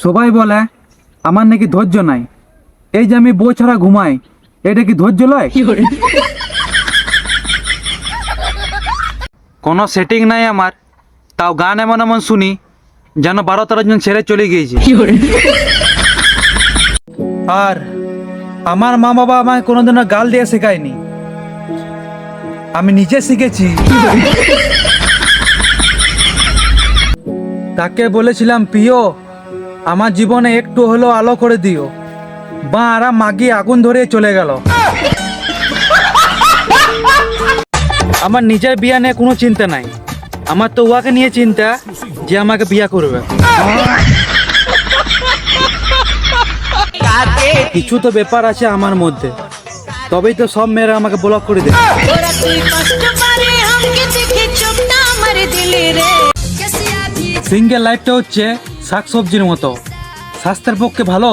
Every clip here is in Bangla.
সবাই বলে আমার নাকি ধৈর্য নাই। এই যে আমি বউ ছাড়া ঘুমাই, এটা কি ধৈর্য লয়? কোনো সেটিং নাই আমার, তাও গান এমন এমন শুনি যেন 12-13 জন ছেড়ে চলে গিয়েছে। আর আমার মা বাবা আমায় কোনোদিনও গাল দিয়ে শেখায়নি, আমি নিজে শিখেছি। তাকে বলেছিলাম, প্রিয় আমার জীবনে একটু হলেও আলো করে দিও, বা আরা মাগিয়ে আগুন ধরে চলে গেল। আমার নিজের বিয়া নিয়ে কোনো চিন্তা নাই, আমার তো উহাকে নিয়ে চিন্তা যে আমাকে বিয়া করবে। কিছু তো ব্যাপার আছে আমার মধ্যে, তবেই তো সব মেয়েরা আমাকে ব্লক করে দেয়। সিঙ্গেল লাইফটা হচ্ছে শাকসবজির মতো, স্বাস্থ্যের পক্ষে ভালো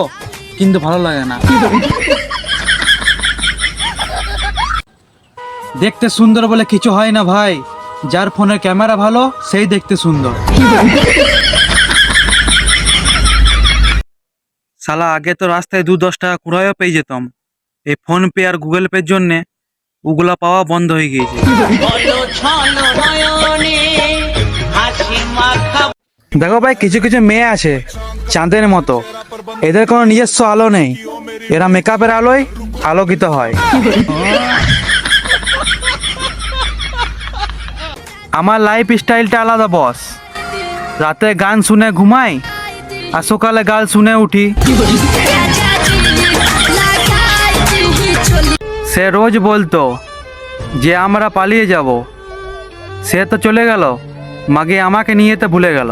কিন্তু ভালো লাগে না। দেখতে সুন্দর বলে কিছু হয় না ভাই, যার ফোনের ক্যামেরা ভালো সেই দেখতে সুন্দর। শালা আগে তো রাস্তায় 2-10 টাকা কুড়াইও পেয়ে যেতাম, এই ফোন পে আর গুগল পের জন্যে ওগুলা পাওয়া বন্ধ হয়ে গিয়েছে। দেখো ভাই, কিছু কিছু মেয়ে আছে চাঁদের মতো, এদের কোনো নিজস্ব আলো নেই, এরা মেকআপের আলোয় আলোকিত হয়। আমার লাইফ স্টাইলটা আলাদা বস, রাতে গান শুনে ঘুমাই আর সকালে গান শুনে উঠি। সে রোজ বলতো যে আমরা পালিয়ে যাব, সে তো চলে গেল, মাগে আমাকে নিয়ে তো ভুলে গেল।